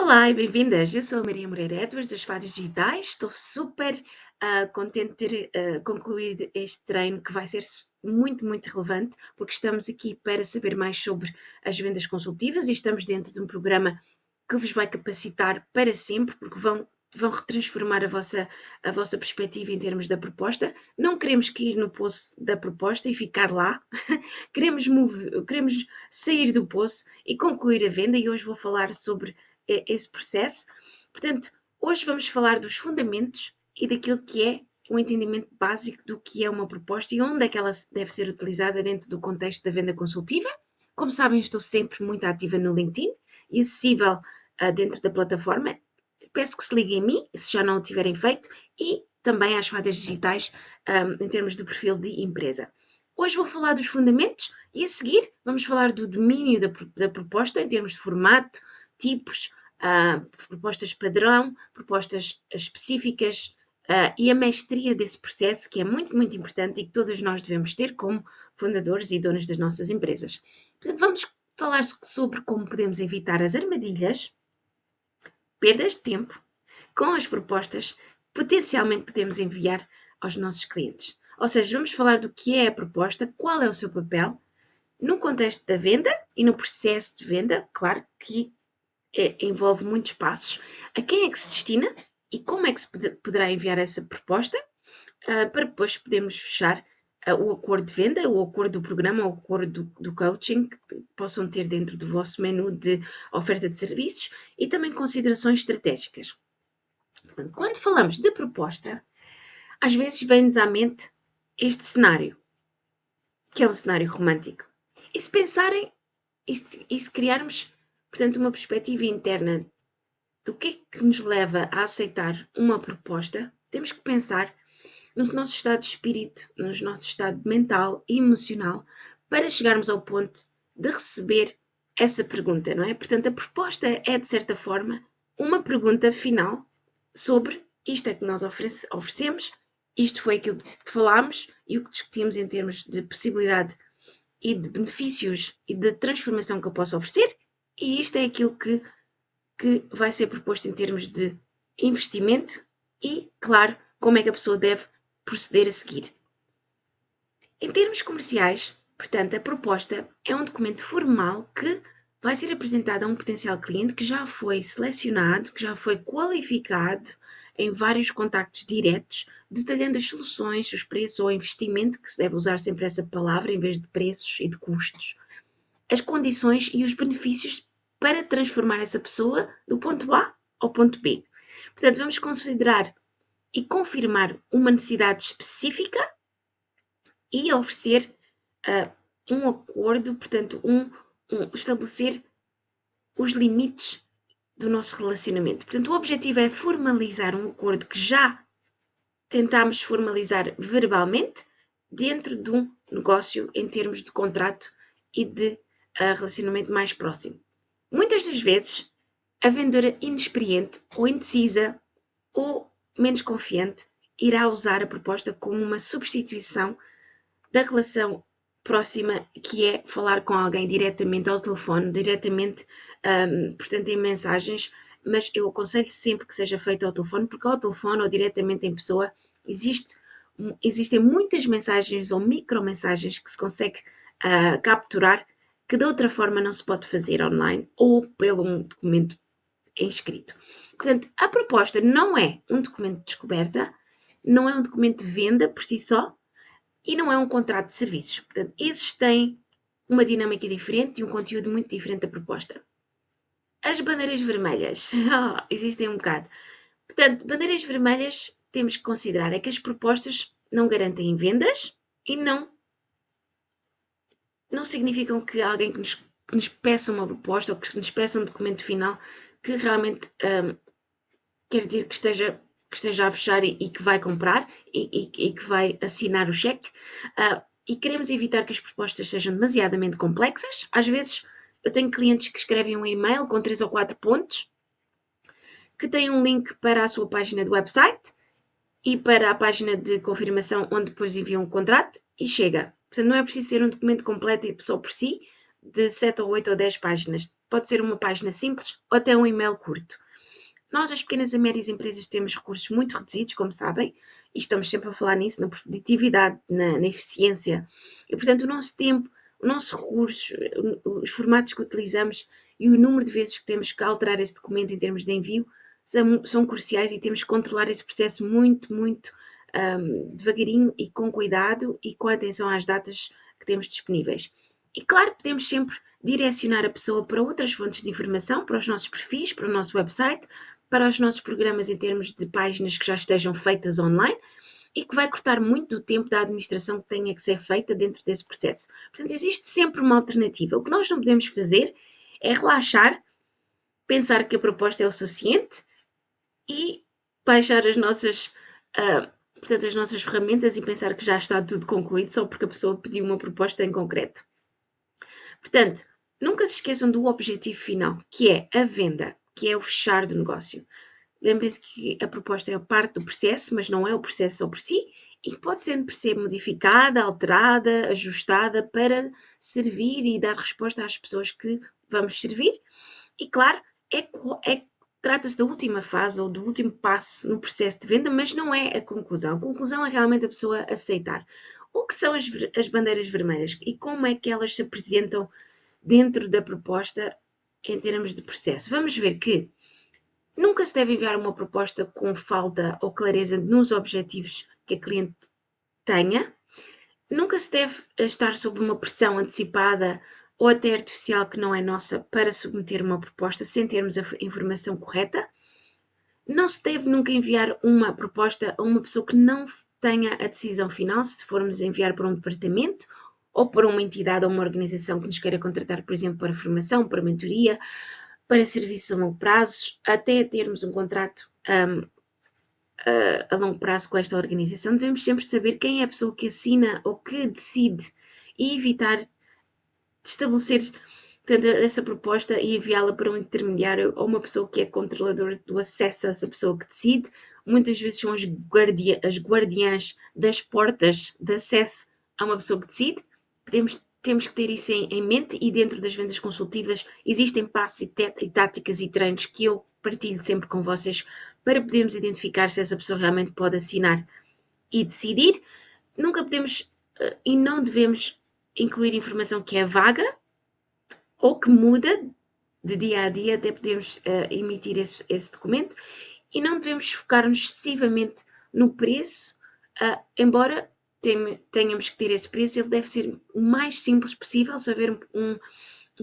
Olá e bem-vindas. Eu sou a Maria Moreira Edwards, das Fadas Digitais. Estou super contente de ter concluído este treino que vai ser muito, muito relevante, porque estamos aqui para saber mais sobre as vendas consultivas e estamos dentro de um programa que vos vai capacitar para sempre, porque vão retransformar a vossa perspectiva em termos da proposta. Não queremos cair no poço da proposta e ficar lá. Queremos sair do poço e concluir a venda, e hoje vou falar sobre esse processo. Portanto, hoje vamos falar dos fundamentos e daquilo que é o entendimento básico do que é uma proposta e onde é que ela deve ser utilizada dentro do contexto da venda consultiva. Como sabem, estou sempre muito ativa no LinkedIn e acessível dentro da plataforma. Peço que se liguem a mim, se já não o tiverem feito, e também às Fadas Digitais, em termos de perfil de empresa. Hoje vou falar dos fundamentos e a seguir vamos falar do domínio da proposta em termos de formato, tipos, propostas padrão, propostas específicas e a mestria desse processo, que é muito, muito importante e que todos nós devemos ter como fundadores e donos das nossas empresas. Portanto, vamos falar sobre como podemos evitar as armadilhas, perdas de tempo, com as propostas que potencialmente podemos enviar aos nossos clientes. Ou seja, vamos falar do que é a proposta, qual é o seu papel, no contexto da venda e no processo de venda. Claro que envolve muitos passos. A quem é que se destina e como é que se poderá enviar essa proposta para depois podermos fechar o acordo de venda, o acordo do programa, o acordo do coaching que possam ter dentro do vosso menu de oferta de serviços e também considerações estratégicas. Portanto, quando falamos de proposta, às vezes vem-nos à mente este cenário, que é um cenário romântico. E se pensarem, e se criarmos, portanto, uma perspectiva interna do que é que nos leva a aceitar uma proposta, temos que pensar no nosso estado de espírito, no nosso estado mental e emocional, para chegarmos ao ponto de receber essa pergunta, não é? Portanto, a proposta é, de certa forma, uma pergunta final sobre isto é que nós oferecemos, isto foi aquilo que falámos e o que discutimos em termos de possibilidade e de benefícios e de transformação que eu posso oferecer, e isto é aquilo que vai ser proposto em termos de investimento e, claro, como é que a pessoa deve proceder a seguir. Em termos comerciais, portanto, a proposta é um documento formal que vai ser apresentado a um potencial cliente que já foi selecionado, que já foi qualificado em vários contactos diretos, detalhando as soluções, os preços ou investimento, que se deve usar sempre essa palavra em vez de preços e de custos, as condições e os benefícios para transformar essa pessoa do ponto A ao ponto B. Portanto, vamos considerar e confirmar uma necessidade específica e oferecer um acordo, portanto, estabelecer os limites do nosso relacionamento. Portanto, o objetivo é formalizar um acordo que já tentámos formalizar verbalmente dentro de um negócio em termos de contrato e de relacionamento mais próximo. Muitas das vezes, a vendedora inexperiente ou indecisa ou menos confiante irá usar a proposta como uma substituição da relação próxima, que é falar com alguém diretamente ao telefone, diretamente, portanto, em mensagens, mas eu aconselho sempre que seja feito ao telefone, porque ao telefone ou diretamente em pessoa existem muitas mensagens ou micromensagens que se consegue capturar que de outra forma não se pode fazer online ou pelo um documento em escrito. Portanto, a proposta não é um documento de descoberta, não é um documento de venda por si só e não é um contrato de serviços. Portanto, esses têm uma dinâmica diferente e um conteúdo muito diferente da proposta. As bandeiras vermelhas, existem um bocado. Portanto, bandeiras vermelhas temos que considerar é que as propostas não garantem vendas e não significam que alguém que nos peça uma proposta ou que nos peça um documento final que realmente quer dizer que esteja a fechar e que vai comprar e que vai assinar o cheque. E queremos evitar que as propostas sejam demasiadamente complexas. Às vezes eu tenho clientes que escrevem um e-mail com 3 ou 4 pontos, que têm um link para a sua página de website e para a página de confirmação onde depois enviam o contrato e chega. Portanto, não é preciso ser um documento completo só por si, de 7 ou 8 ou 10 páginas. pode ser uma página simples ou até um e-mail curto. Nós, as pequenas e médias empresas, temos recursos muito reduzidos, como sabem, e estamos sempre a falar nisso, na produtividade, na eficiência. E, portanto, o nosso tempo, o nosso recurso, os formatos que utilizamos e o número de vezes que temos que alterar esse documento em termos de envio são cruciais e temos que controlar esse processo muito, muito devagarinho e com cuidado e com atenção às datas que temos disponíveis. E claro, podemos sempre direcionar a pessoa para outras fontes de informação, para os nossos perfis, para o nosso website, para os nossos programas em termos de páginas que já estejam feitas online e que vai cortar muito do tempo da administração que tenha que ser feita dentro desse processo. Portanto, existe sempre uma alternativa. O que nós não podemos fazer é relaxar, pensar que a proposta é o suficiente e baixar as nossas ferramentas e pensar que já está tudo concluído só porque a pessoa pediu uma proposta em concreto. Portanto, nunca se esqueçam do objetivo final, que é a venda, que é o fechar do negócio. Lembrem-se que a proposta é parte do processo, mas não é o processo só por si, e pode sempre ser modificada, alterada, ajustada para servir e dar resposta às pessoas que vamos servir. E claro, trata-se da última fase ou do último passo no processo de venda, mas não é a conclusão. A conclusão é realmente a pessoa aceitar. O que são as bandeiras vermelhas e como é que elas se apresentam dentro da proposta em termos de processo? Vamos ver que nunca se deve enviar uma proposta com falta ou clareza nos objetivos que a cliente tenha. Nunca se deve estar sob uma pressão antecipada ou até artificial que não é nossa para submeter uma proposta sem termos a informação correta. Não se deve nunca enviar uma proposta a uma pessoa que não tenha a decisão final, se formos enviar para um departamento ou para uma entidade ou uma organização que nos queira contratar, por exemplo, para formação, para mentoria, para serviços a longo prazo, até termos um contrato a longo prazo com esta organização, devemos sempre saber quem é a pessoa que assina ou que decide e evitar estabelecer, portanto, essa proposta e enviá-la para um intermediário ou uma pessoa que é controlador do acesso a essa pessoa que decide. Muitas vezes são as guardiãs das portas de acesso a uma pessoa que decide. Temos que ter isso em mente, e dentro das vendas consultivas existem passos e táticas e treinos que eu partilho sempre com vocês para podermos identificar se essa pessoa realmente pode assinar e decidir. Nunca podemos e não devemos incluir informação que é vaga ou que muda de dia a dia até podermos emitir esse documento, e não devemos focar-nos excessivamente no preço, embora tenhamos que ter esse preço, ele deve ser o mais simples possível. Se houver um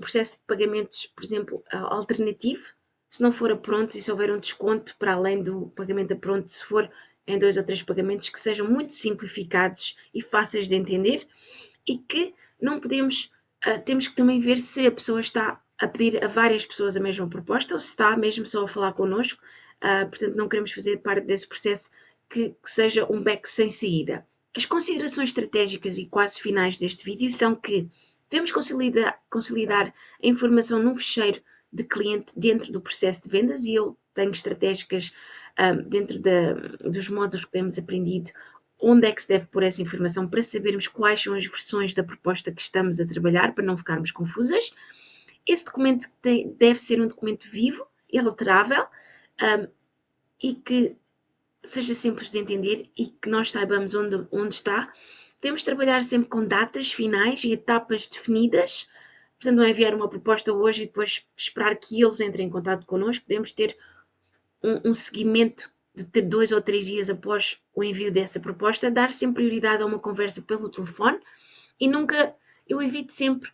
processo de pagamentos, por exemplo, alternativo, se não for a pronto e se houver um desconto para além do pagamento a pronto, se for em 2 ou 3 pagamentos, que sejam muito simplificados e fáceis de entender, e que não podemos, temos que também ver se a pessoa está a pedir a várias pessoas a mesma proposta ou se está mesmo só a falar connosco. Portanto, não queremos fazer parte desse processo que seja um beco sem saída. As considerações estratégicas e quase finais deste vídeo são que devemos consolidar a informação num fecheiro de cliente dentro do processo de vendas, e eu tenho estratégicas dentro dos módulos que temos aprendido onde é que se deve pôr essa informação para sabermos quais são as versões da proposta que estamos a trabalhar, para não ficarmos confusas. Esse documento deve ser um documento vivo e alterável, e que seja simples de entender e que nós saibamos onde está. Devemos trabalhar sempre com datas finais e etapas definidas. Portanto, não é enviar uma proposta hoje e depois esperar que eles entrem em contato connosco. Devemos ter um seguimento de ter 2 ou 3 dias após o envio dessa proposta, dar sempre prioridade a uma conversa pelo telefone, e eu evito sempre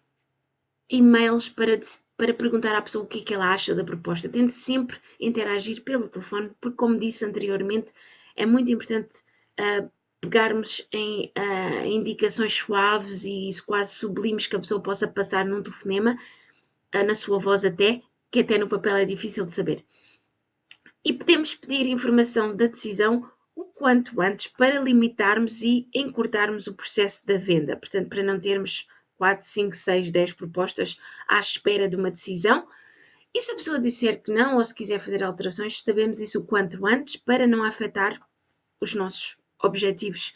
e-mails para perguntar à pessoa o que é que ela acha da proposta. Tento sempre interagir pelo telefone, porque, como disse anteriormente, é muito importante pegarmos em indicações suaves e quase sublimes que a pessoa possa passar num telefonema, na sua voz até, que até no papel é difícil de saber. E podemos pedir informação da decisão o quanto antes para limitarmos e encurtarmos o processo da venda. Portanto, para não termos 4, 5, 6, 10 propostas à espera de uma decisão. E se a pessoa disser que não, ou se quiser fazer alterações, sabemos isso o quanto antes para não afetar os nossos objetivos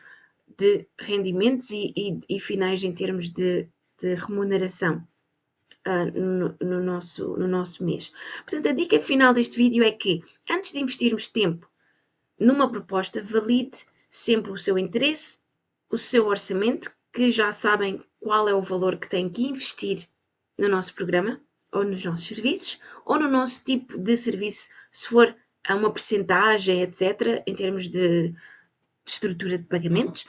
de rendimentos e finais em termos de remuneração. no nosso mês. Portanto, a dica final deste vídeo é que, antes de investirmos tempo numa proposta, valide sempre o seu interesse, o seu orçamento, que já sabem qual é o valor que têm que investir no nosso programa, ou nos nossos serviços, ou no nosso tipo de serviço, se for a uma percentagem, etc., em termos de estrutura de pagamentos,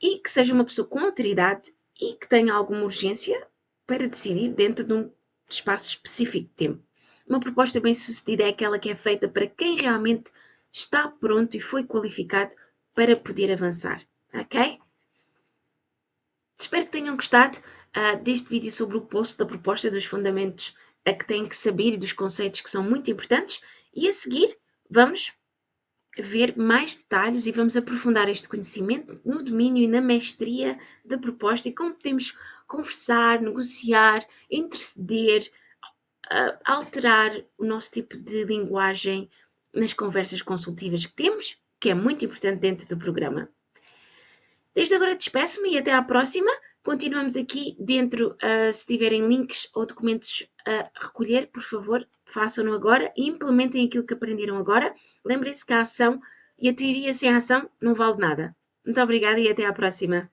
e que seja uma pessoa com autoridade e que tenha alguma urgência para decidir dentro de um espaço específico de tempo. Uma proposta bem-sucedida é aquela que é feita para quem realmente está pronto e foi qualificado para poder avançar, ok? Espero que tenham gostado deste vídeo sobre o poço da proposta, dos fundamentos a que têm que saber e dos conceitos que são muito importantes. E a seguir vamos ver mais detalhes e vamos aprofundar este conhecimento no domínio e na mestria da proposta e como podemos conversar, negociar, interceder, alterar o nosso tipo de linguagem nas conversas consultivas que temos, que é muito importante dentro do programa. Desde agora despeço-me e até à próxima. Continuamos aqui dentro, se tiverem links ou documentos a recolher, por favor, façam-no agora e implementem aquilo que aprenderam agora. Lembrem-se que a ação e a teoria sem a ação não vale nada. Muito obrigada e até à próxima.